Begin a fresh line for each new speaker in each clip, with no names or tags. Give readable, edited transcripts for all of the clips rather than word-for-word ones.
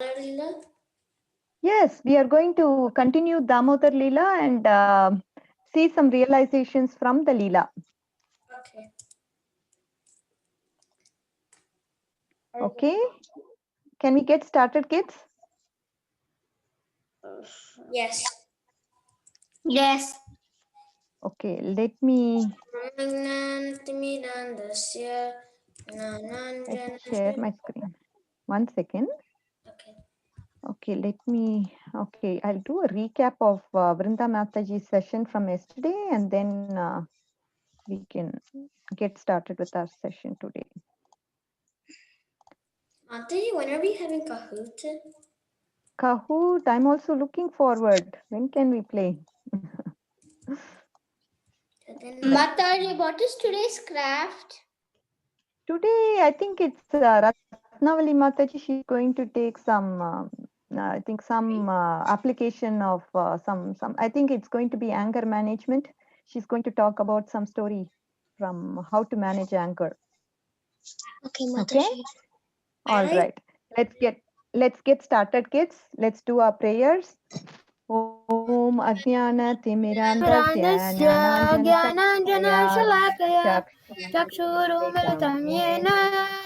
Leela?
Yes, we are going to continue Damodar Leela and see some realizations from the Leela.
Okay.
Okay, can we get started, kids?
Yes.
Yes.
Okay, let me share my screen. 1 second.
Okay.
Okay, okay, I'll do a recap of Vrinda Mataji's session from yesterday and then we can get started with our session today.
Mataji, when are we having Kahoot?
Kahoot, I'm also looking forward. When can we play?
Mataji, what is today's craft?
Today, I think it's Ratnavalli Mataji. She's going to take some, I think some application of some. I think it's going to be anger management. She's going to talk about some story from how to manage anger.
Okay, Mataji.
Okay. All right. Let's get started, kids. Let's do our prayers. Om Ajnana Timirandasya
Jnananjana Chakshurumilitam Yena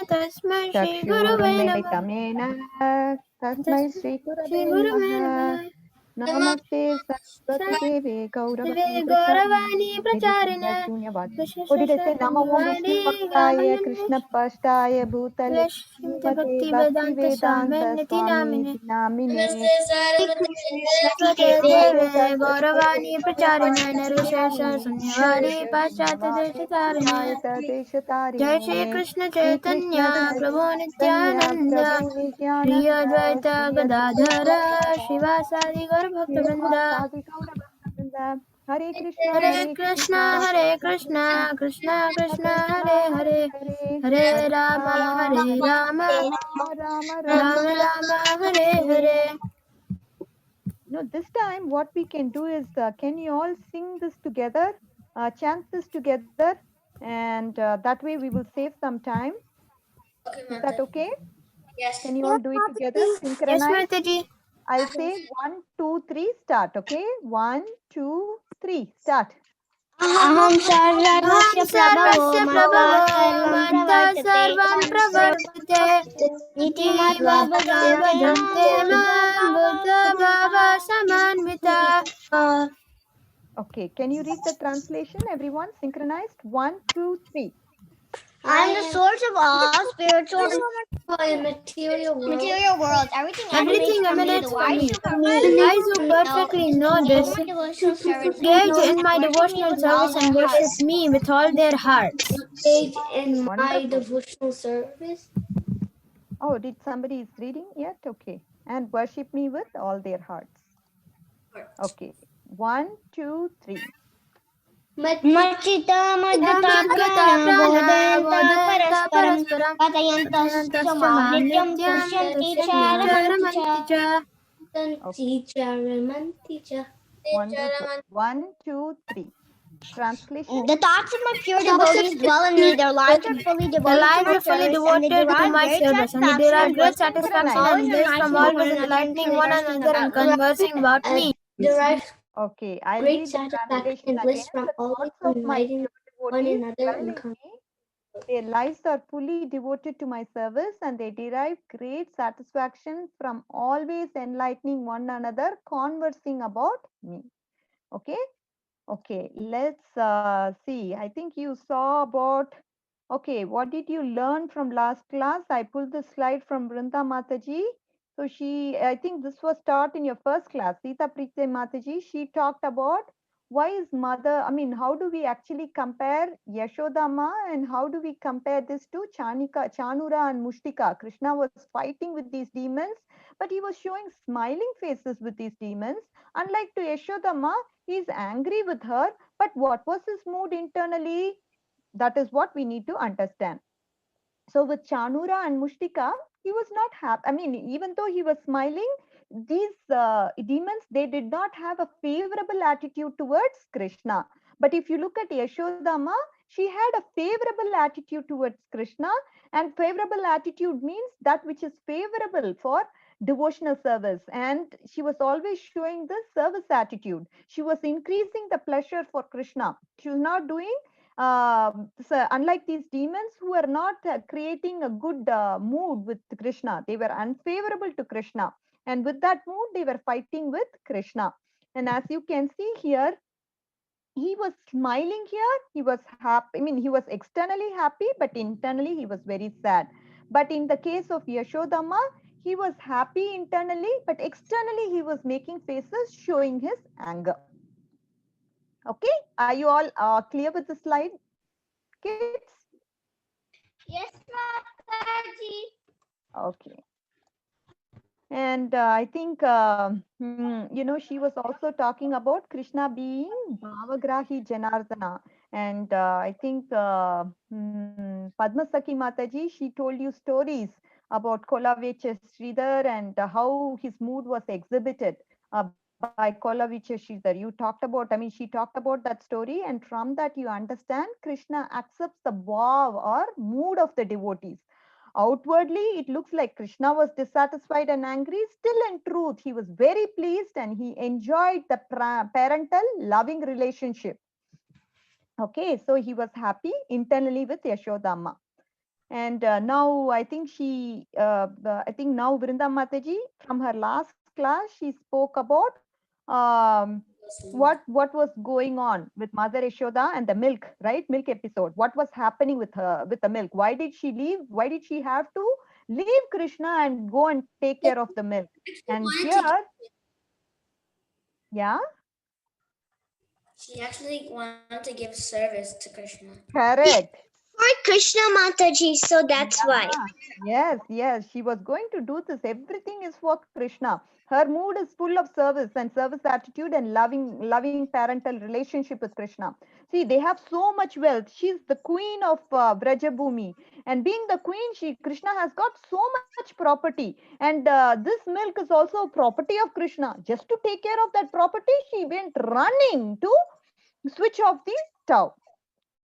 Tasmai Shri Guruve Namah.
Chakshurumitamena Tasmai Shri
Shri
Gurave
Guruve
Namaha.
Namah.
Namaste Saraswati Deve Gauravani
Gauravani
Pracharine
Pracharine
Nirvishya Shunyavad. What did I say? Nama Om Vishnu
Vishwashasanyavadi
Bhaktaya Krishna Pashtaya Bhutale
Srimati
Mate
Bhakti
Bhakti
Vedanta
Vedanta
Swamiti
Swami
Namine
Namine
Saraswate Deve Gauravani Pracharine Nirvishesha Sanyavadi Paschata Deshatarine Jai Shri Krishna
Shri Krishna
Chaitanya Prabhu
Chaitanya
Nityananda
Prabhu
Shri
Nityananda
Advaita
Shri Advaita
Gadadhara Shivasadi Gaur Bhakta Vrinda
Srivasadi Gaurabhakta Hare
Hare
Krishna
Krishna Hare Krishna Krishna Krishna Hare
Hare
Hare
Hare
Hare
Hare
Rama
Rama
Hare Rama
Rama
Rama
Rama
Rama Hare Hare.
No, this time what we can do is, can you all sing this together, chant this together, and that way we will save some time.
Okay,
Is that
Mataji.
okay?
Yes.
Can you all do it together,
Yes,
synchronized?
Mataji.
I'll say 1, 2, 3, start. Okay, 1, 2, 3, start.
Aham
सर्वस्य प्रभवो
sarvasya
मत्ता
prabhavo
सर्वं
matta
प्रवर्तते
sarvam pravartate
इति
iti
मत्वा
mata
भजन्ते
bhajante
मां
mam buddha bhava samanvita.
Okay, can you read the translation, everyone? Synchronized. 1, 2, 3.
I am the source of all spiritual
In
material worlds.
Everything emanates from me.
I
I so perfectly know this.
devotional service.
Engage in my devotional
with all
service
their
and worship
hearts.
me with all their hearts.
engage in my
Wonderful.
devotional service.
Oh, did somebody is reading yet? Okay. And worship me with all their hearts. Okay. 1, 2, 3.
मच्चिता मज्जता
Madhyata
प्राणा
prana
बोधयन्त
bodhayanta
परस्परं
parasparam
कथयन्तश्च
Katayantascha
मां
mam
नित्यं
nityam
तुष्यन्ति च
tushyanti cha
रमन्ति च.
ramanti cha.
Wonderful. 1, 2, 3. Translation.
The thoughts of my pure devotees dwell in me. Their lives are fully
Their
devoted to
lives
my
are fully
service, and they
devoted to
derive
my
great
service, and they
satisfaction
derive
in
great
bliss
satisfaction
always
and bliss from
enlightening
always
one another and
enlightening one
conversing
another and
about me.
conversing about me.
Derive
Okay, I'll
great
read the
satisfaction
translation
and bliss
again.
from
The
always
thoughts of my
enlightening
pure
one
devotees
another
dwell
and
in me. Their lives are fully devoted to my service and they derive great satisfaction from always enlightening one another, conversing about me. Okay, okay, let's see. I think you saw about, okay, what did you learn from last class? I pulled the slide from Vrinda Mataji. So I think this was taught in your first class, Sita Priya Mataji. She talked about why is mother, I mean, how do we actually compare Yashodama and how do we compare this to Chanura and Mushtika? Krishna was fighting with these demons, but he was showing smiling faces with these demons. Unlike to Yashodama, he is angry with her, but what was his mood internally? That is what we need to understand. So with Chanura and Mushtika, he was not happy. I mean, even though he was smiling, these demons, they did not have a favorable attitude towards Krishna. But if you look at Yashodama, she had a favorable attitude towards Krishna, and favorable attitude means that which is favorable for devotional service, and she was always showing this service attitude. She was increasing the pleasure for Krishna. She was not doing so unlike these demons who are not creating a good mood with Krishna. They were unfavorable to Krishna, and with that mood they were fighting with Krishna. And as you can see here, he was smiling here. He was happy. I mean, he was externally happy, but internally he was very sad. But in the case of Yashodama, he was happy internally, but externally he was making faces showing his anger. Okay, are you all clear with the slide, kids?
Yes, Mataji.
Okay. And I think, she was also talking about Krishna being Bhavagrahi Janardana. And I think Padma Sakhi Mataji, she told you stories about Kolavecha Sridhar and how his mood was exhibited by Kolavecha Sridhar. You talked about, I mean, she talked about that story, and from that you understand Krishna accepts the bhav or mood of the devotees. Outwardly, it looks like Krishna was dissatisfied and angry. Still, in truth, he was very pleased and he enjoyed the parental loving relationship. Okay, so he was happy internally with Yashodama. And now I think now Vrinda Mataji, from her last class, she spoke about what was going on with Mother Yashoda and the milk, right? Milk episode. What was happening with her, with the milk? Why did she leave? Why did she have to leave Krishna and go and take care of the milk? And here, yeah,
She actually wanted to give service to Krishna.
correct.
For Krishna Mataji, so that's why.
Yeah, yes. She was going to do this. Everything is for Krishna. Her mood is full of service and service attitude and loving parental relationship with Krishna. See, they have so much wealth. She's the queen of Vrajabhumi, and being the queen, Krishna has got so much property, and this milk is also property of Krishna. Just to take care of that property, she went running to switch off the stove,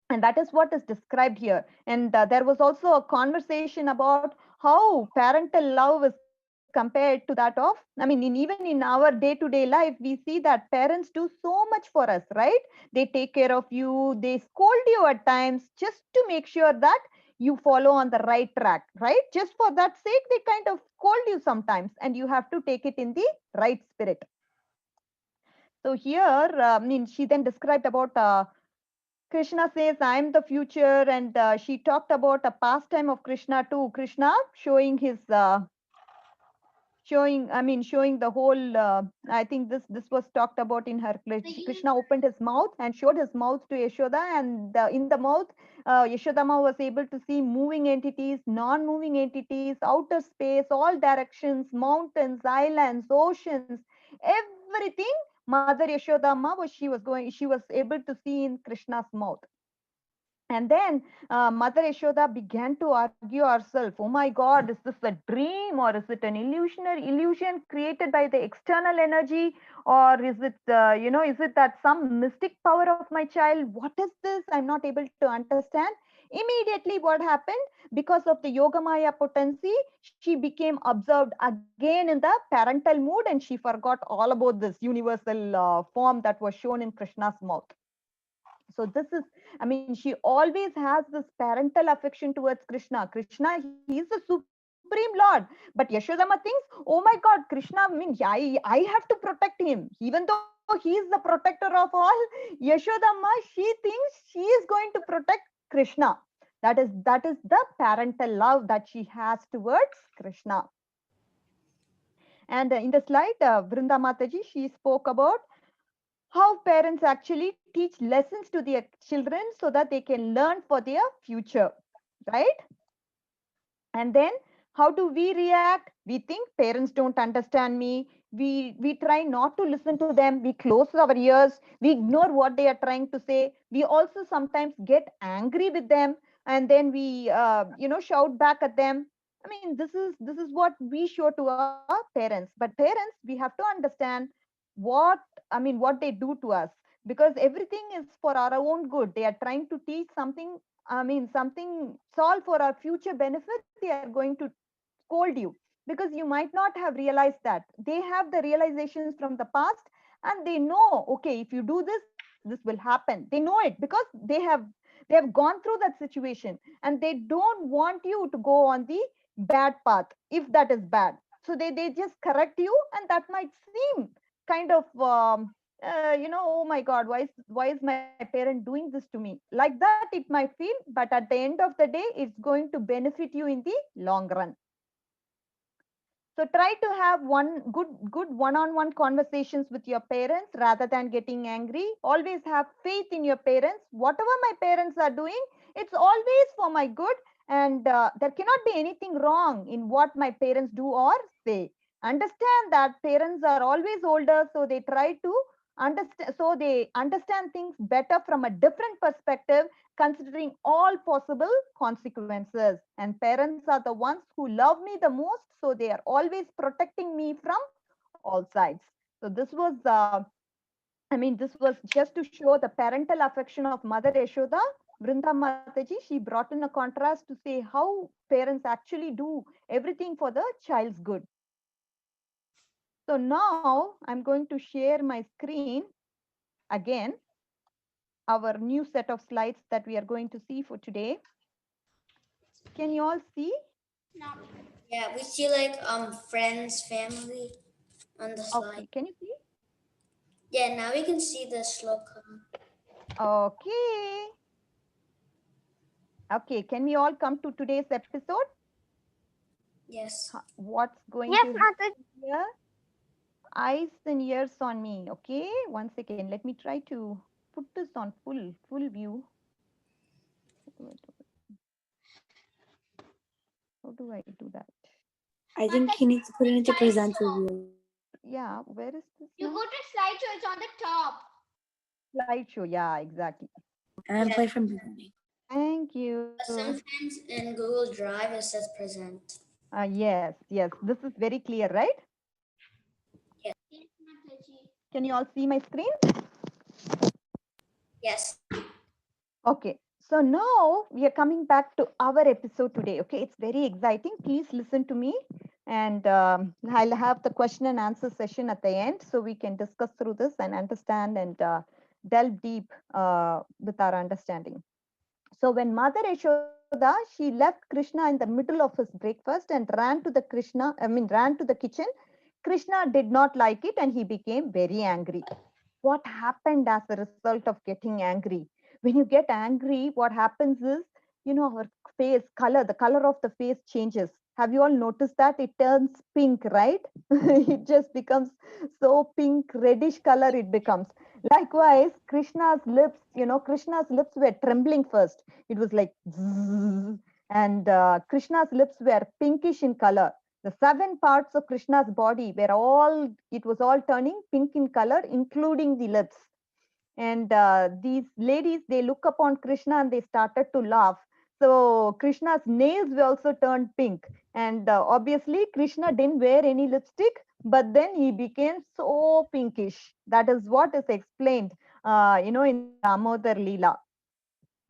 and that is what is described here. And there was also a conversation about how parental love is compared to that of, I mean, even in our day-to-day life, we see that parents do so much for us, right? They take care of you, they scold you at times just to make sure that you follow on the right track, right? Just for that sake, they kind of scold you sometimes, and you have to take it in the right spirit. So here, she then described about Krishna says, I am the future, and she talked about a pastime of Krishna too. Krishna showing his, showing the whole. I think this was talked about in her. Krishna opened his mouth and showed his mouth to Yashoda, and in the mouth, Yashodama was able to see moving entities, non-moving entities, outer space, all directions, mountains, islands, oceans, everything. Mother Yashodama she was able to see in Krishna's mouth. And then Mother Yashoda began to argue herself. Oh my God, is this a dream or is it an illusion created by the external energy? Or is it, is it that some mystic power of my child? What is this? I'm not able to understand. Immediately, what happened? Because of the Yogamaya potency, she became absorbed again in the parental mood and she forgot all about this universal form that was shown in Krishna's mouth. So this is, I mean, she always has this parental affection towards Krishna. Krishna, he is the supreme Lord. But Yashodama thinks, oh my God, Krishna, I mean, I have to protect him. Even though he is the protector of all, Yashodama, she thinks she is going to protect Krishna. That is the parental love that she has towards Krishna. And in the slide, Vrinda Mataji, she spoke about how parents actually teach lessons to their children so that they can learn for their future, right? And then how do we react? We think parents don't understand me. We try not to listen to them. We close our ears. We ignore what they are trying to say. We also sometimes get angry with them, and then we shout back at them. I mean, this is what we show to our parents. But parents, we have to understand what, I mean, what they do to us, because everything is for our own good. They are trying to teach something, I mean, something, solve for our future benefit. They are going to scold you. because you might not have realized that. They have the realizations from the past, and they know, okay, if you do this, this will happen. They know it because they have gone through that situation, and they don't want you to go on the bad path if that is bad. So they just correct you, and that might seem kind of oh my god, why is my parent doing this to me? Like that it might feel, but at the end of the day, it's going to benefit you in the long run. So try to have good one-on-one conversations with your parents rather than getting angry. Always have faith in your parents. Whatever my parents are doing, it's always for my good, and there cannot be anything wrong in what my parents do or say. Understand that parents are always older, so they try to understand. So they understand things better from a different perspective, considering all possible consequences. And parents are the ones who love me the most, so they are always protecting me from all sides. So this was just to show the parental affection of Mother Yashoda. Vrinda Mataji, she brought in a contrast to say how parents actually do everything for the child's good. So now I'm going to share my screen again, our new set of slides that we are going to see for today. Can you all see?
Yeah, we see like friends, family on the slide.
Okay, can you see?
Yeah, now we can see the shloka.
Okay. Okay, can we all come to today's episode?
Yes.
What's going
Yes,
to
Mataji.
happen here? Eyes and ears on me. Okay, one second. Let me try to put this on full view. How do I do that?
I think he needs to put it into presenter view.
Yeah, where is this?
You
now?
go to slideshow, it's on the top.
Slideshow. Yeah, exactly.
And
Yeah.
play from beginning.
Thank you.
Sometimes in Google Drive it says present.
Yes. This is very clear, right?
Yes.
Yes, Mataji.
Can you all see my screen?
Yes.
Okay, so now we are coming back to our episode today. Okay, it's very exciting. Please listen to me, and I'll have the question and answer session at the end so we can discuss through this and understand and delve deep with our understanding. So when Mother Yashoda, she left Krishna in the middle of his breakfast and ran to the kitchen. Krishna did not like it and he became very angry. What happened as a result of getting angry? When you get angry, what happens is, our face color, the color of the face changes. Have you all noticed that? It turns pink, right? It just becomes so pink, reddish color it becomes. Likewise, Krishna's lips were trembling first. It was like zzz, and Krishna's lips were pinkish in color. The 7 parts of Krishna's body it was all turning pink in color, including the lips. And these ladies, they look upon Krishna and they started to laugh. So Krishna's nails were also turned pink. And obviously, Krishna didn't wear any lipstick, but then he became so pinkish. That is what is explained, in the Amodar Leela.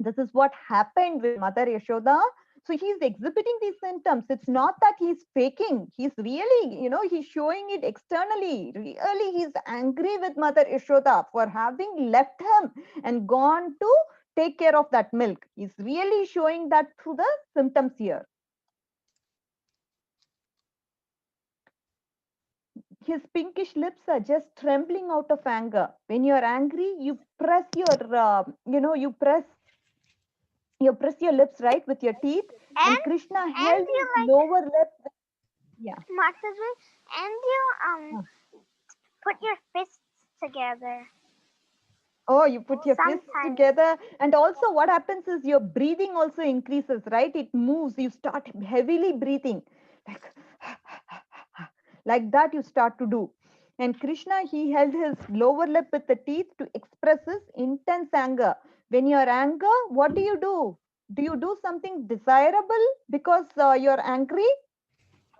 This is what happened with Mother Yashoda. So he's exhibiting these symptoms. It's not that he's faking. He's really, he's showing it externally. Really, he's angry with Mother Yashoda for having left him and gone to take care of that milk. He's really showing that through the symptoms here. His pinkish lips are just trembling out of anger. When you're angry, you press your lips, right, with your teeth. And Krishna held
you
his lower lip. Yeah.
Mataji, and you put your fists together.
Oh, you put your fists
Sometimes.
together. And also what happens is your breathing also increases, right? It moves. You start heavily breathing. Like, like that you start to do. And Krishna, he held his lower lip with the teeth to express his intense anger. When you're angry, what do you do? Do you do something desirable because you're angry?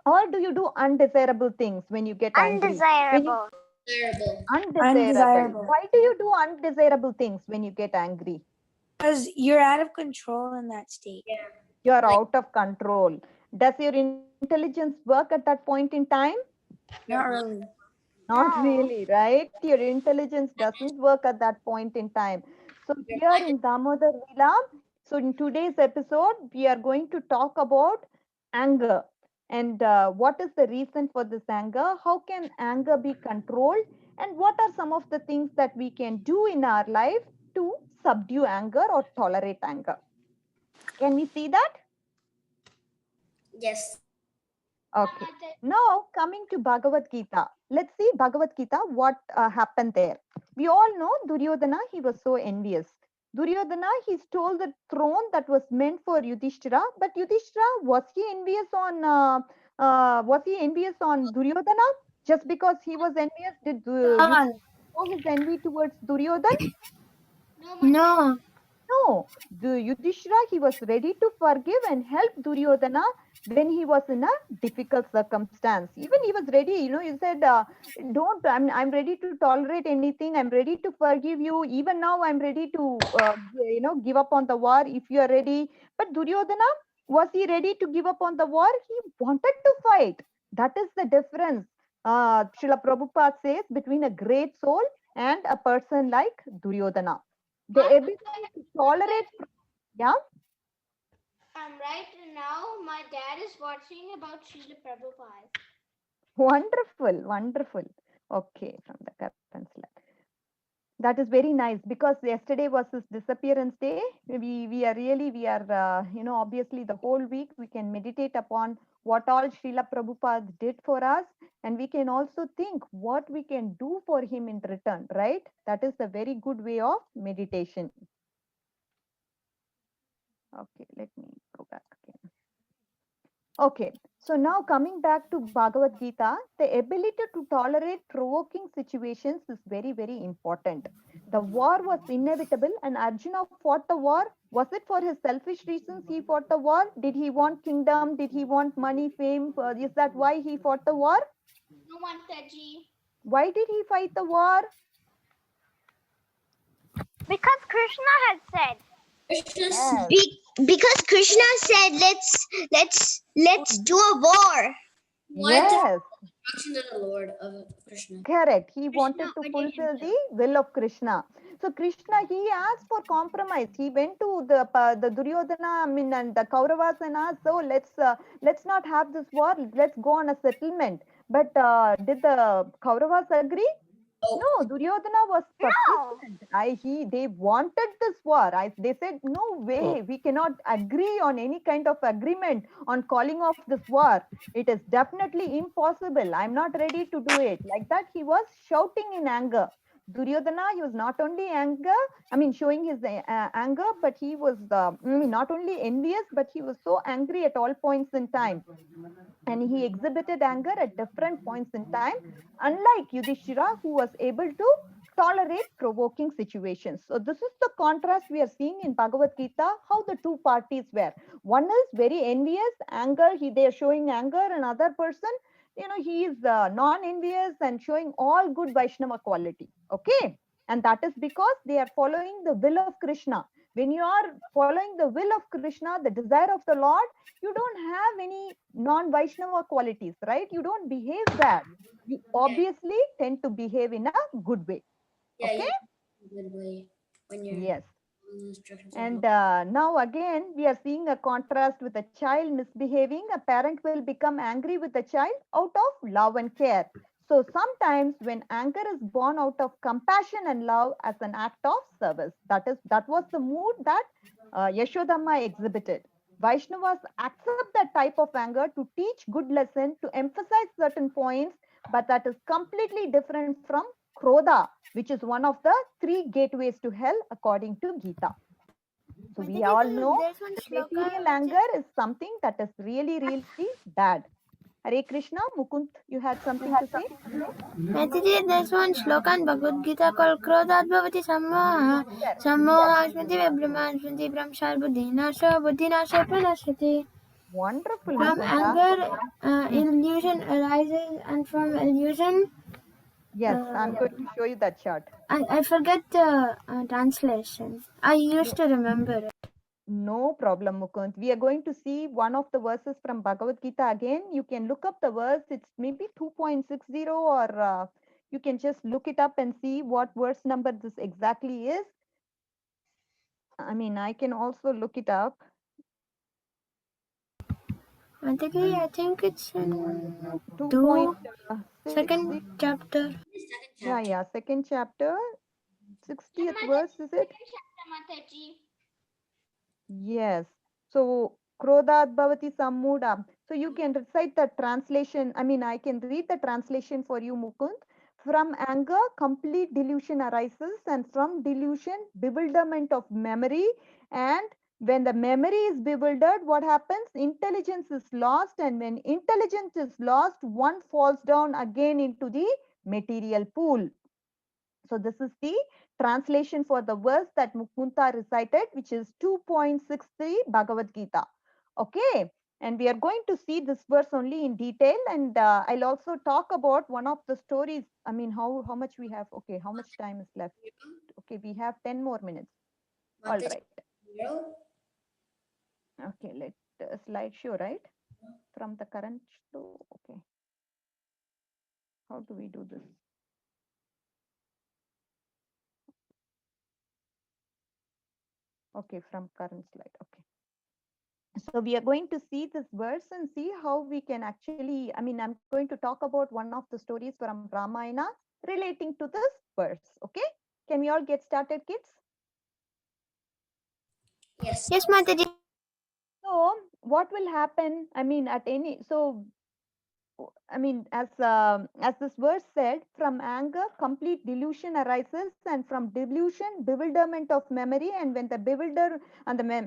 Or do you do undesirable things when you get angry?
Undesirable.
Desirable.
Undesirable. Why do you do undesirable things when you get angry?
Because you're out of control in that state.
Yeah.
You're
Like-
out of control. Does your intelligence work at that point in time?
Not really.
Not
No.
really, right? Your intelligence doesn't work at that point in time. So here in Damodar Vila, so in today's episode, we are going to talk about anger. And what is the reason for this anger? How can anger be controlled? And what are some of the things that we can do in our life to subdue anger or tolerate anger? Can we see that?
Yes.
Okay. Now coming to Bhagavad Gita. Let's see Bhagavad Gita, what happened there. We all know Duryodhana, he was so envious. Duryodhana, he stole the throne that was meant for Yudhishthira, but Yudhishthira, was he envious on Duryodhana? Just because he was envious, did Yudhishthira
All.
show his envy towards Duryodhana?
No.
No, the Yudhishthira, he was ready to forgive and help Duryodhana when he was in a difficult circumstance. Even he was ready, he said, don't, I'm ready to tolerate anything. I'm ready to forgive you. Even now, I'm ready to, give up on the war if you are ready. But Duryodhana, was he ready to give up on the war? He wanted to fight. That is the difference. Srila Prabhupada says between a great soul and a person like Duryodhana. The ability to tolerate, yeah,
Right now, my dad is watching about Srila Prabhupada.
wonderful, wonderful. Okay, from the current slide. That is very nice because yesterday was his disappearance day. We are obviously the whole week we can meditate upon what all Srila Prabhupada did for us, and we can also think what we can do for him in return, right? That is a very good way of meditation. Okay, let me go back again. Okay, so now coming back to Bhagavad Gita, the ability to tolerate provoking situations is very, very important. The war was inevitable, and Arjuna fought the war. Was it for his selfish reasons he fought the war? Did he want kingdom? Did he want money, fame? Is that why he fought the war?
No, Mataji.
Why did he fight the war?
Because Krishna had said.
Yes.
Because Krishna said, let's do a war.
Yes.
Instructions of the Lord of Krishna.
Correct. He wanted to
ordained
fulfill
himself.
the will of Krishna. So Krishna, he asked for compromise. He went to the Duryodhana, and the Kauravas and asked, so let's not have this war. Let's go on a settlement. But did the Kauravas agree? No, Duryodhana was persistent. They wanted this war. They said, no way, we cannot agree on any kind of agreement on calling off this war. It is definitely impossible. I'm not ready to do it. Like that, he was shouting in anger. Duryodhana, he was not only showing his anger, but he was not only envious, but he was so angry at all points in time. And he exhibited anger at different points in time, unlike Yudhishthira, who was able to tolerate provoking situations. So this is the contrast we are seeing in Bhagavad Gita, how the two parties were. One is very envious, anger, they are showing anger. Another person, he is non-envious and showing all good Vaishnava quality. Okay. And that is because they are following the will of Krishna. When you are following the will of Krishna, the desire of the Lord, you don't have any non-Vaishnava qualities, right? You don't behave bad. You obviously tend to behave in a good way.
Yeah,
Okay?
you good way when you're
Yes.
following the instructions of
And
the Lord.
now again, we are seeing a contrast with a child misbehaving. A parent will become angry with the child out of love and care. So sometimes when anger is born out of compassion and love as an act of service, that was the mood that Yashodhamma exhibited. Vaishnavas accept that type of anger to teach good lesson, to emphasize certain points, but that is completely different from Krodha, which is one of the three gateways to hell according to Gita. So we all know
There's one
that
shloka.
material anger is something that is really, really bad. Hare Krishna, Mukund, you had something to say?
Mataji, there's one shloka in Bhagavad Gita called Krodhat Bhavati Sammoha.
Yes,
Sammoha Shmati Vibhrama Shmati Brahmshar Buddhi Nasha Pranashati.
wonderful,
From
Mukunda.
anger,
Hmm.
illusion arises, and from illusion,
Yes, I'm going to show you that chart.
I forget the translation. I used to remember it.
No problem, Mukund. We are going to see one of the verses from Bhagavad Gita again. You can look up the verse. It's maybe 2.60, or you can just look it up and see what verse number this exactly is. I mean, I can also look it up.
Mataji, I think it's in
2.60.
second chapter.
Yeah, second chapter,
Yeah,
60th
Mataji,
verse, is it?
second chapter, Mataji.
Yes. So, Krodhat Bhavati Sammuda. So, you can recite the translation. I mean, I can read the translation for you, Mukund. From anger, complete delusion arises, and from delusion, bewilderment of memory. And when the memory is bewildered, what happens? Intelligence is lost. And when intelligence is lost, one falls down again into the material pool. So this is the translation for the verse that Mukunta recited, which is 2.63 Bhagavad Gita. Okay. And we are going to see this verse only in detail. And I'll also talk about one of the stories. I mean, how much we have. Okay. How much time is left? Okay. We have 10 more minutes. All
Mataji,
right.
zero.
Okay. Let slideshow, right? From the current show. Okay. How do we do this? Okay. From current slide. Okay. So we are going to see this verse and see how we can actually, I mean, I'm going to talk about one of the stories from Ramayana relating to this verse. Okay. Can we all get started, kids?
Yes.
Yes, Mataji.
So what will happen? I mean, I mean, as this verse said, from anger, complete delusion arises, and from delusion, bewilderment of memory. And when the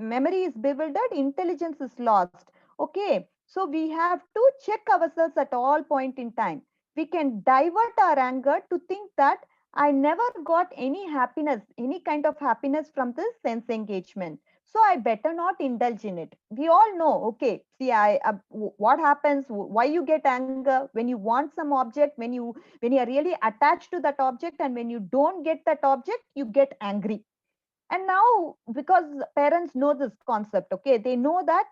memory is bewildered, intelligence is lost. Okay, so we have to check ourselves at all point in time. We can divert our anger to think that I never got any happiness, any kind of happiness from this sense engagement, so I better not indulge in it. We all know, okay, see, what happens, why you get anger when you want some object, when you are really attached to that object, and when you don't get that object, you get angry. And now, because parents know this concept, okay, they know that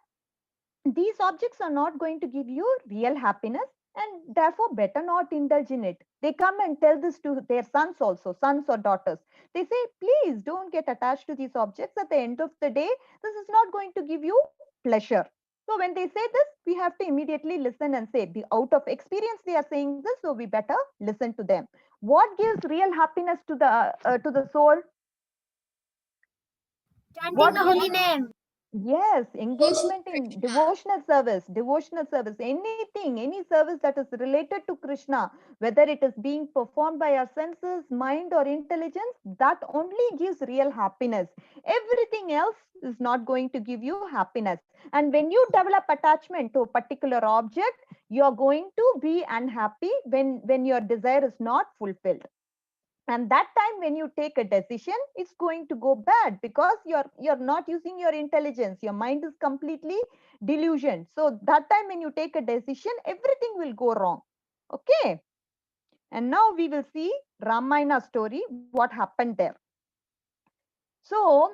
these objects are not going to give you real happiness, and therefore better not indulge in it. They come and tell this to their sons also, sons or daughters. They say, please don't get attached to these objects. At the end of the day, this is not going to give you pleasure. So when they say this, we have to immediately listen and say, out of experience they are saying this, so we better listen to them. What gives real happiness to the soul?
Chanting
What
the
gives?
holy name.
Yes, engagement in devotional service, anything, any service that is related to Krishna, whether it is being performed by our senses, mind, or intelligence, that only gives real happiness. Everything else is not going to give you happiness. And when you develop attachment to a particular object, you're going to be unhappy when your desire is not fulfilled. And that time when you take a decision, it's going to go bad because you're not using your intelligence. Your mind is completely delusion. So that time when you take a decision, everything will go wrong. Okay. And now we will see Ramayana story, what happened there. So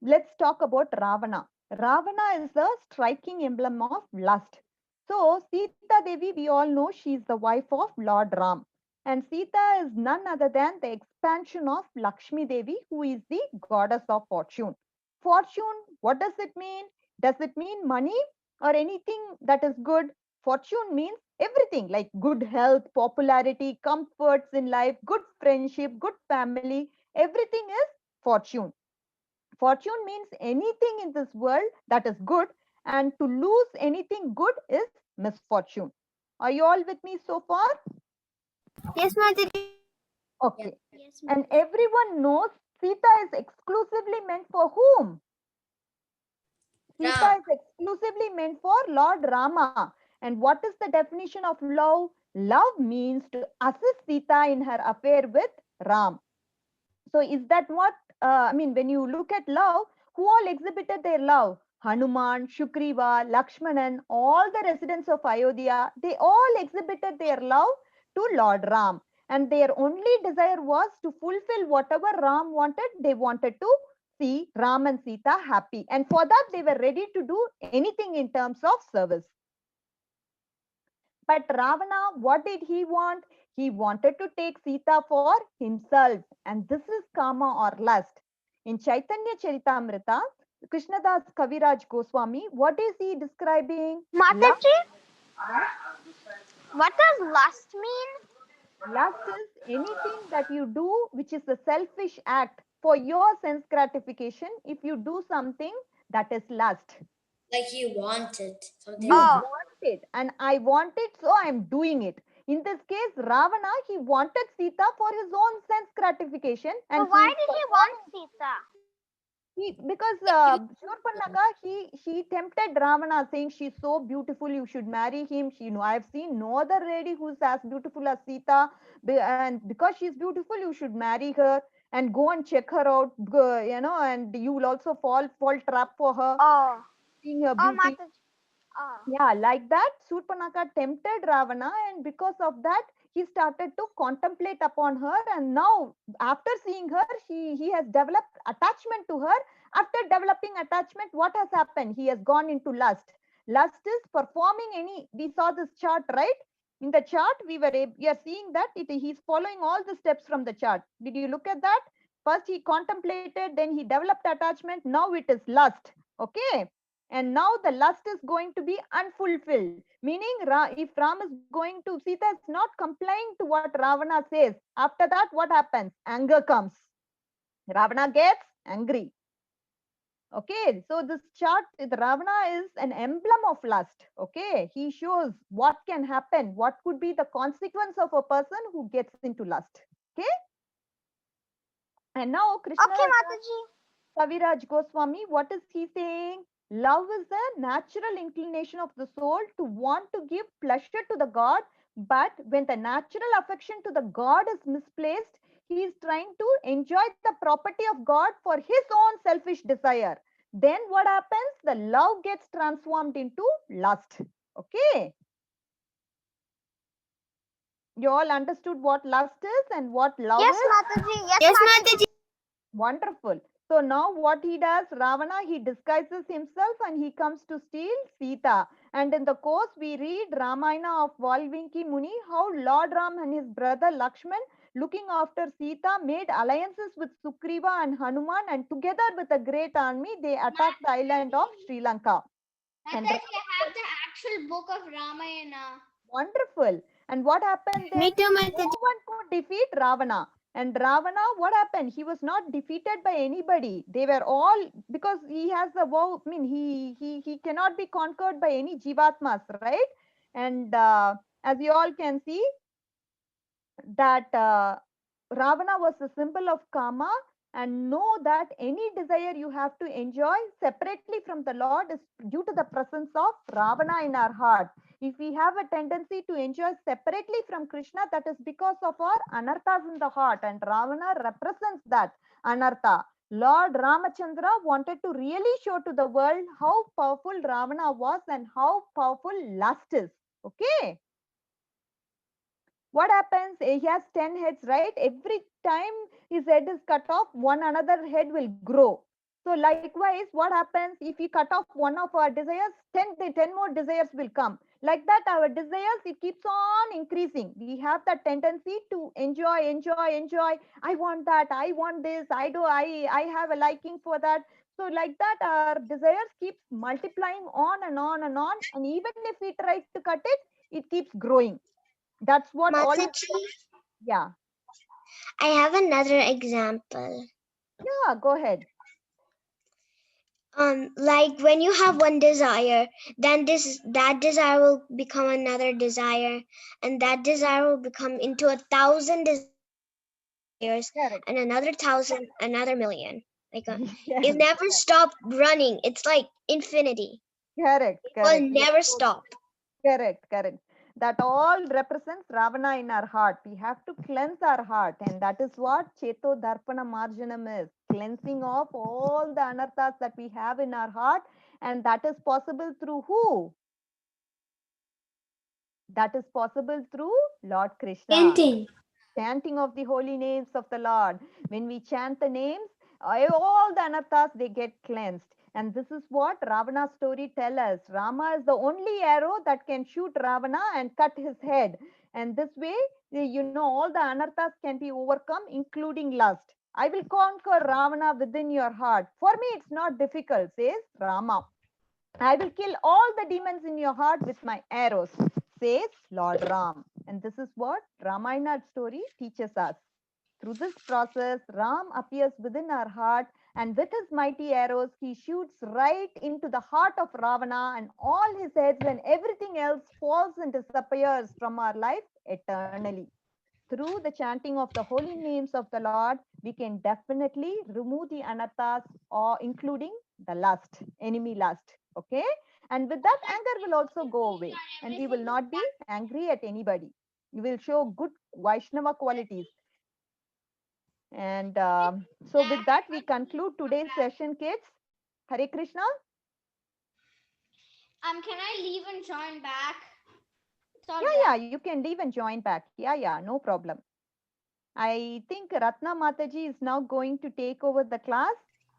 let's talk about Ravana. Ravana is a striking emblem of lust. So Sita Devi, we all know she is the wife of Lord Ram. And Sita is none other than the expansion of Lakshmi Devi, who is the goddess of fortune. Fortune, what does it mean? Does it mean money or anything that is good? Fortune means everything like good health, popularity, comforts in life, good friendship, good family. Everything is fortune. Fortune means anything in this world that is good, and to lose anything good is misfortune. Are you all with me so far?
Yes, Mataji.
Okay.
Yes,
And
Mataji.
everyone knows Sita is exclusively meant for whom?
Ram.
Sita is exclusively meant for Lord Rama. And what is the definition of love? Love means to assist Sita in her affair with Ram. So is that what, I mean, when you look at love, who all exhibited their love? Hanuman, Shukriva, Lakshmanan, all the residents of Ayodhya, they all exhibited their love to Lord Ram. And their only desire was to fulfill whatever Ram wanted, they wanted to see Ram and Sita happy. And for that, they were ready to do anything in terms of service. But Ravana, what did he want? He wanted to take Sita for himself. And this is kama or lust. In Chaitanya Charitamrita, Krishnadas Kaviraj Goswami, what is he describing? Lust.
Mataji,
Yes.
what does lust mean?
Lust is anything that you do which is a selfish act for your sense gratification. If you do something, that is lust.
Like you want it. Something
You
like
Oh.
want it, and I want it, so I'm doing it. In this case, Ravana, he wanted Sita for his own sense gratification, and
So why
he is
did he want
performing.
Sita?
Because
that.
Shurpanaka, she tempted Ravana, saying she's so beautiful, you should marry him. I've seen no other lady who's as beautiful as Sita, and because she's beautiful, you should marry her and go and check her out, and you will also fall trap for her,
Oh.
seeing her
Oh,
beauty.
Mataji. Oh.
Yeah, like that, Surpanaka tempted Ravana, and because of that, he started to contemplate upon her. And now, after seeing her, he has developed attachment to her. After developing attachment, what has happened? He has gone into lust. Lust is performing any. We saw this chart, right? In the chart, we are seeing that he's following all the steps from the chart. Did you look at that? First, he contemplated, then he developed attachment. Now it is lust. Okay, and now the lust is going to be unfulfilled, meaning if Ram is going to, Sita is not complying to what Ravana says. After that, what happens? Anger comes. Ravana gets angry. Okay, so this chart, the Ravana is an emblem of lust. Okay, he shows what can happen, what could be the consequence of a person who gets into lust. Okay, and now Krishna
Okay, Mataji.
Kaviraj Goswami, what is he saying? Love is the natural inclination of the soul to want to give pleasure to the God, but when the natural affection to the God is misplaced, he is trying to enjoy the property of God for his own selfish desire. Then what happens? The love gets transformed into lust. Okay. You all understood what lust is and what love
Yes,
is?
Mataji. Yes, Mataji.
Wonderful. So now what he does, Ravana, he disguises himself and he comes to steal Sita. And in the course, we read Ramayana of Valmiki Muni, how Lord Ram and his brother Lakshman, looking after Sita, made alliances with Sugriva and Hanuman, and together with a great army, they attacked the island of Sri Lanka. And
Mataji, I have the actual book of Ramayana.
wonderful. And what happened then?
Me too,
No
Mataji.
one could defeat Ravana. And Ravana, what happened? He was not defeated by anybody. They were all, because he has the vow. I mean, he cannot be conquered by any jivatmas, right? And as you all can see, that Ravana was a symbol of karma, and know that any desire you have to enjoy separately from the Lord is due to the presence of Ravana in our heart. If we have a tendency to enjoy separately from Krishna, that is because of our anarthas in the heart, and Ravana represents that anartha. Lord Ramachandra wanted to really show to the world how powerful Ravana was and how powerful lust is. Okay. What happens? He has 10 heads, right? Every time his head is cut off, one another head will grow. So likewise, what happens if we cut off one of our desires, 10 more desires will come. Like that, our desires, it keeps on increasing. We have that tendency to enjoy. I want that, I want this, I have a liking for that. So like that, our desires keeps multiplying on and on and on. And even if we try to cut it, it keeps growing. That's what all.
Mataji,
Yeah.
I have another example.
Yeah, go ahead.
Like when you have one desire, then that desire will become another desire, and that desire will become into 1,000 desires,
Correct.
and another 1,000, another million. Like
Yes.
it never stop running. It's like infinity.
Correct.
It will
Correct. Yes.
never stop.
Correct. That all represents Ravana in our heart. We have to cleanse our heart, and that is what Cheto Darpana Marjanam is, cleansing of all the anarthas that we have in our heart, and that is possible through who? That is possible through Lord Krishna.
Chanting.
Chanting of the holy names of the Lord. When we chant the names, all the anarthas, they get cleansed. And this is what Ravana's story tell us. Rama is the only arrow that can shoot Ravana and cut his head. And this way, all the anarthas can be overcome, including lust. I will conquer Ravana within your heart. For me, it's not difficult, says Rama. I will kill all the demons in your heart with my arrows, says Lord Ram. And this is what Ramayana story teaches us. Through this process, Ram appears within our heart, and with his mighty arrows, he shoots right into the heart of Ravana, and all his heads and everything else falls and disappears from our life eternally. Through the chanting of the holy names of the Lord, we can definitely remove the anarthas, or including the lust, enemy lust. Okay? And with that, anger will also go away, and we will not be angry at anybody. We will show good Vaishnava qualities. And so, with that, we conclude today's session, kids. Hare Krishna.
Can I leave and join back? It's all
Yeah,
done.
you can leave and join back. Yeah, no problem. I think Ratna Mataji is now going to take over the class.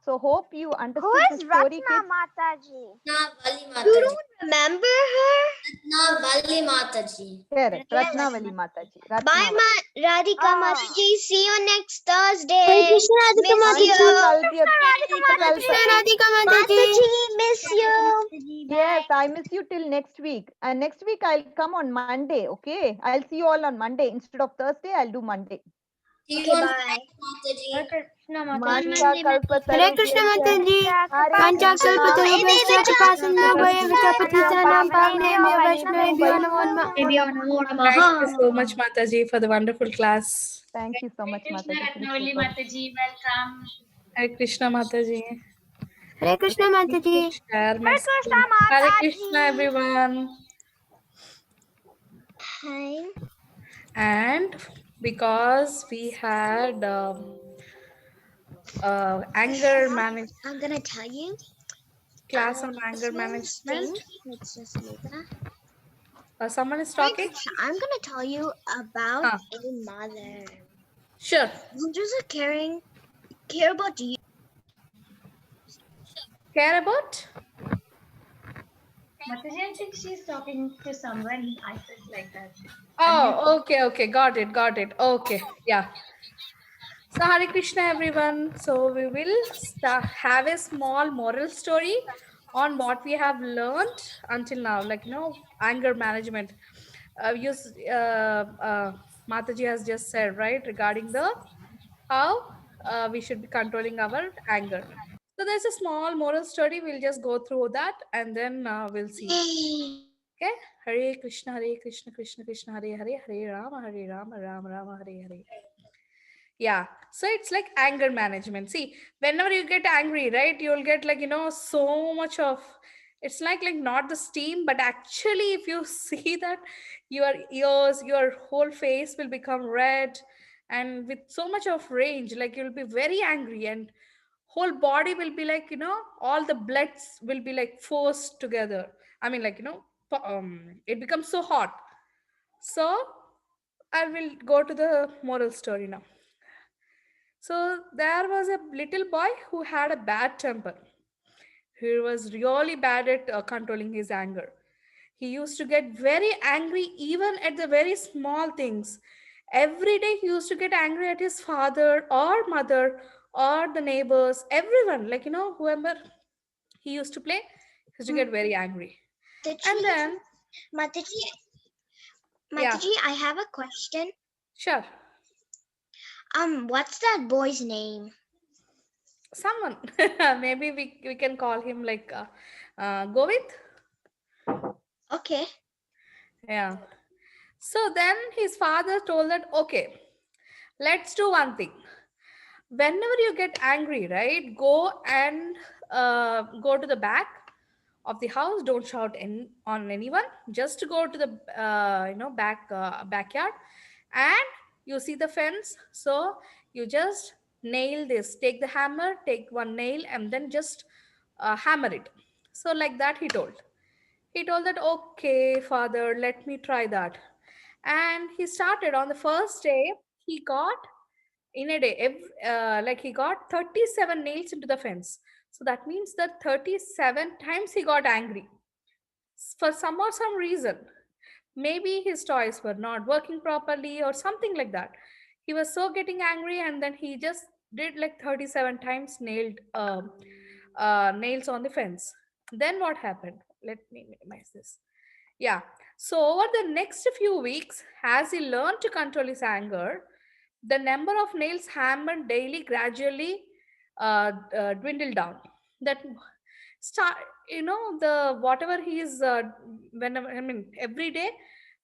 So hope you
Who
understood the
is
story,
Ratna
kids.
Mataji?
Ratnavalli
You
Mataji.
don't remember her?
Ratnavalli Mataji.
Correct.
Yes.
Ratnavali Mataji.
Bye,
Ratnavali.
Radhika
Oh.
Mataji. See you next Thursday.
Hare Krishna, Radhika
Miss
Mataji.
you.
Kalpya.
Hare Krishna, Radhika Mataji.
Mataji, miss you.
Yes, I miss you till next week. And next week I'll come on Monday. Okay. I'll see you all on Monday. Instead of Thursday, I'll do Monday.
See you
Okay,
on
bye.
Friday, Mataji.
Mancha
Hare Krishna, Mataji.
Hare
Vancha
Krishna.
kalpatarubhyascha kripasinna bhaya patitanam pavnebhyo vaishnavebhyo namo namah.
Thank you so much, Mataji, for the wonderful class.
Thank you so much, Mataji.
Ratnavalli Mataji, welcome.
Hare Krishna, Mataji.
Hare Krishna, Mataji.
Share my
Hare Krishna,
screen. Hare Krishna,
Mataji.
everyone.
Hi.
And because we had anger management
I'm gonna tell you.
class on
A
anger
small
management,
thing. Let's just leave that.
someone is
Hare
talking.
Krishna, I'm gonna tell you about
Huh.
a mother
Sure.
who doesn't care about you.
Care about?
Mataji, I think she's talking to someone. I felt like that.
Oh, okay. Got it. Okay. Yeah. So Hare Krishna, everyone. So we will have a small moral story on what we have learned until now, like anger management. Mataji has just said, right, regarding the how we should be controlling our anger. So there's a small moral story. We'll just go through that and then we'll see. Okay. Hare Krishna, Krishna Krishna, Hare Hare, Hare Rama, Rama Rama, Hare Hare. Yeah. So it's like anger management. See, whenever you get angry, right, you'll get like, so much of it's like not the steam, but actually, if you see that your ears, your whole face will become red and with so much of range, like you'll be very angry and whole body will be like, all the bloods will be like forced together. I mean, like, it becomes so hot. So I will go to the moral story now. So there was a little boy who had a bad temper. He was really bad at controlling his anger. He used to get very angry even at the very small things. Every day he used to get angry at his father or mother or the neighbors, everyone, like, whoever he used to play, he used to get very angry. And then,
Mataji,
yeah,
I have a question.
sure.
What's that boy's name?
Someone, maybe we can call him like Govind.
Okay.
Yeah. So then his father told that, okay, let's do one thing. Whenever you get angry, right, go and go to the back of the house. Don't shout on anyone. Just go to the backyard, and you see the fence. So you just nail this. Take the hammer, take one nail, and then just hammer it. So like that, he told. He told that, okay, father, let me try that. And he started on the first day. He got in a day. Like he got 37 nails into the fence. So that means that 37 times he got angry for some or some reason. Maybe his toys were not working properly or something like that. He was so getting angry, and then he just did like 37 times nails on the fence. Then what happened? Let me minimize this. Yeah. So over the next few weeks, as he learned to control his anger, the number of nails hammered daily gradually dwindled down. That start, the whatever he is whenever, I mean, every day,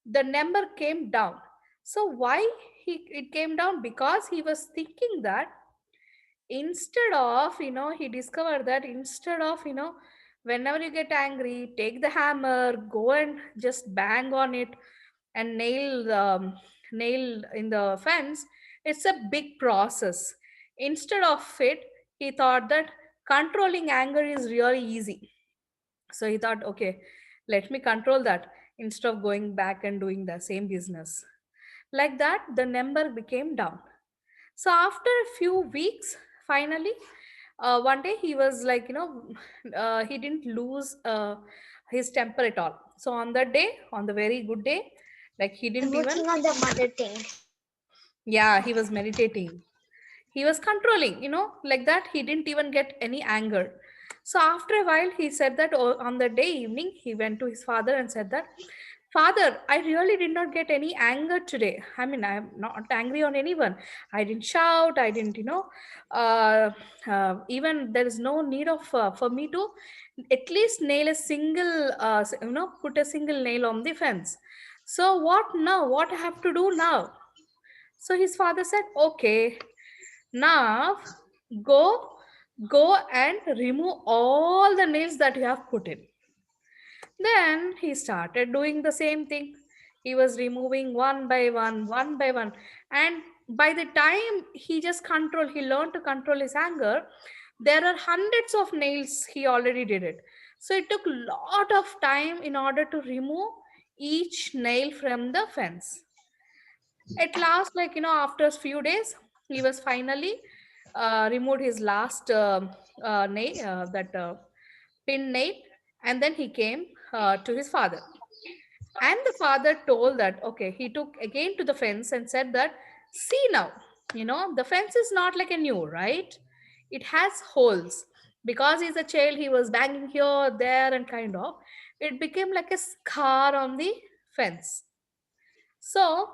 the number came down. So why it came down? Because he was thinking that instead of, he discovered that instead of, whenever you get angry, take the hammer, go and just bang on it and nail in the fence. It's a big process. Instead of it, he thought that controlling anger is really easy. So he thought, okay, let me control that instead of going back and doing the same business. Like that, the number became down. So after a few weeks, finally, one day he was like, he didn't lose his temper at all. So on that day, on the very good day, like he
I'm
didn't even,
working on the mother thing.
yeah, he was meditating. He was controlling, like that. He didn't even get any anger. So after a while, he said that, on the day evening, he went to his father and said that, Father, I really did not get any anger today. I mean, I'm not angry on anyone. I didn't shout. I didn't, even there is no need of for me to at least nail a single, put a single nail on the fence. So what now? What I have to do now? So his father said, okay, now go go and remove all the nails that you have put in. Then he started doing the same thing. He was removing one by one. And by the time he learned to control his anger, there are hundreds of nails he already did it. So it took a lot of time in order to remove each nail from the fence. At last, like, after a few days, he was finally removed his last nail, that pin nail, and then he came to his father. And the father told that, okay, he took again to the fence and said that, see now, the fence is not like a new, right? It has holes. Because he's a child, he was banging here, there, and kind of. It became like a scar on the fence. So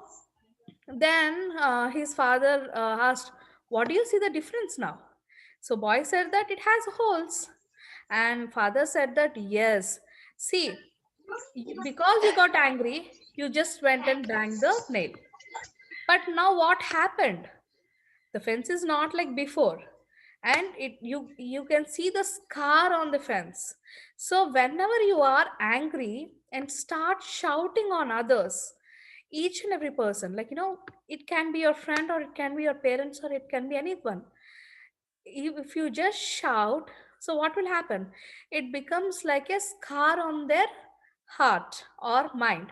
then his father asked, what do you see the difference now? So boy said that it has holes. And father said that, yes, see, because you got angry, you just went and banged the nail. But now what happened? The fence is not like before. And you can see the scar on the fence. So whenever you are angry and start shouting on others, each and every person, like, it can be your friend, or it can be your parents, or it can be anyone. If you just shout, so what will happen? It becomes like a scar on their heart or mind.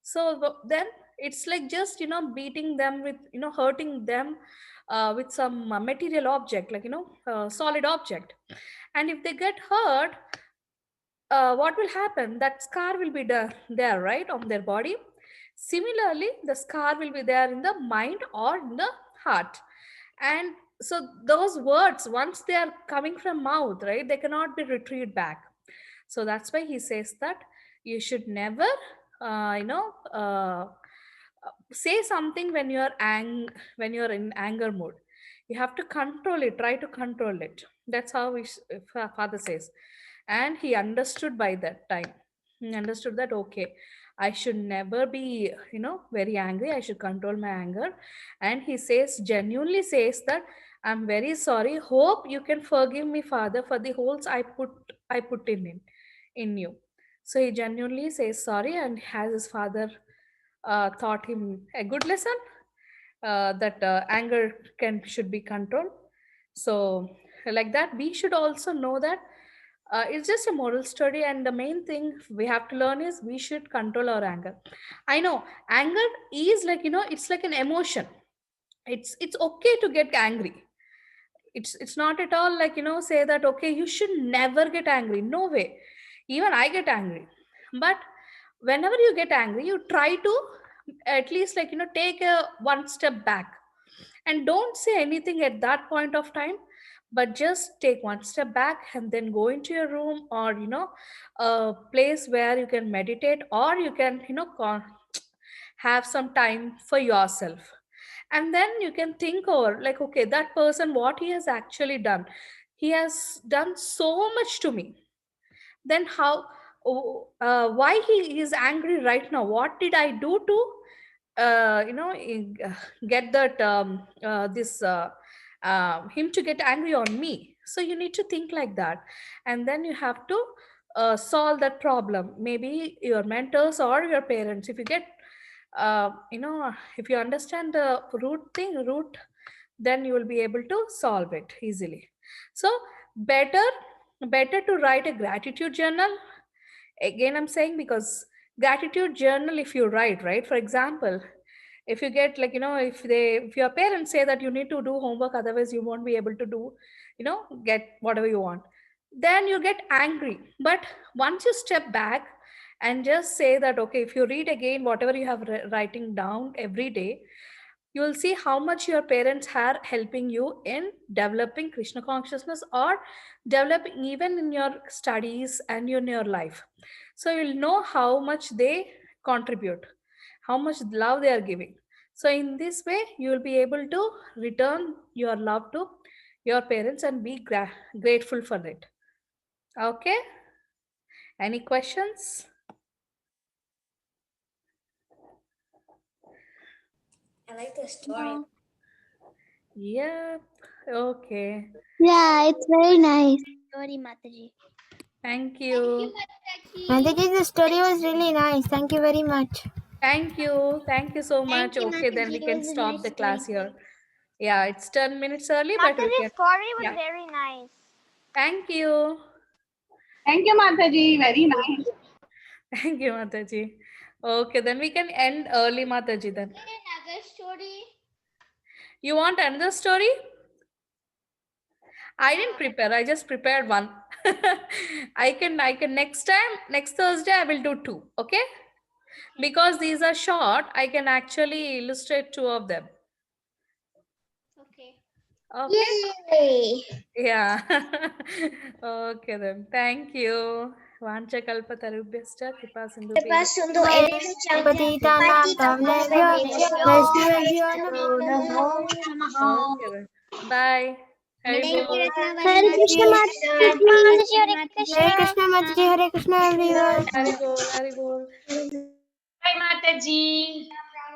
So then it's like just, beating them with, hurting them with some material object, like, solid object. And if they get hurt, what will happen? That scar will be there, right, on their body. Similarly, the scar will be there in the mind or in the heart. And so those words, once they are coming from mouth, right, they cannot be retrieved back. So that's why he says that you should never, say something when when you're in anger mode. You have to control it. Try to control it. That's how father says. And he understood by that time. He understood that, okay, I should never be, very angry. I should control my anger. And he says, genuinely says that, I'm very sorry. Hope you can forgive me, Father, for the holes I put in you. So he genuinely says sorry, and has his father taught him a good lesson, that anger should be controlled. So like that, we should also know that it's just a moral story, and the main thing we have to learn is we should control our anger. I know anger is like, it's like an emotion. It's okay to get angry. It's not at all like, say that okay, you should never get angry. No way. Even I get angry. But whenever you get angry, you try to at least like, take a one step back, and don't say anything at that point of time, but just take one step back and then go into your room, or a place where you can meditate, or you can have some time for yourself. And then you can think over like, okay, that person, what he has actually done, he has done so much to me. Then how, why he is angry right now? What did I do to get that this him to get angry on me? So you need to think like that, and then you have to solve that problem. Maybe your mentors or your parents, if you get if you understand the root, then you will be able to solve it easily. So better better to write a gratitude journal. Again, I'm saying, because gratitude journal, if you write, right, for example, if you get like, if your parents say that you need to do homework, otherwise you won't be able to do, get whatever you want, then you get angry. But once you step back and just say that okay, if you read again whatever you have writing down every day, you will see how much your parents are helping you in developing Krishna consciousness, or developing even in your studies and in your life. So you'll know how much they contribute, how much love they are giving. So in this way, you will be able to return your love to your parents and be grateful for it. Okay? Any questions?
I like the story.
Yep. Okay.
Yeah, it's very nice.
Story, Mataji.
Thank
Thank
you.
you, Mataji.
Mataji, the story was really nice. Thank you very much.
Thank you. Thank you so much.
Thank you,
Okay, then
Mataji.
we
It
can
was a
stop
nice
the
story.
class here. Yeah, it's 10 minutes early, but we can.
Mataji's story was
Yeah.
very nice.
Thank you.
Thank you, Mataji. Very nice.
Thank you, Mataji. Okay, then we can end early, Mataji, then.
Another story.
You want another story? I didn't prepare. I just prepared one. I can next time, next Thursday, I will do two. Okay? Because these are short, I can actually illustrate two of them.
Okay.
Okay?
Yay!
Yeah. Okay then. Thank you. Vancha kalpatarubhyascha kripa sindhubhya.
Sundu
Patitanam Pavnebhyo, Vaishnavebhyo Namo Namaha.
Okay then. Bye. Hari
Thank you,
bol.
Ratnavalli.
Hare Krishna Mataji.
Hare
Hare Krishna Mataji. Hare Krishna everyone.
Hari bol. Hari bol.
Bye, Mataji.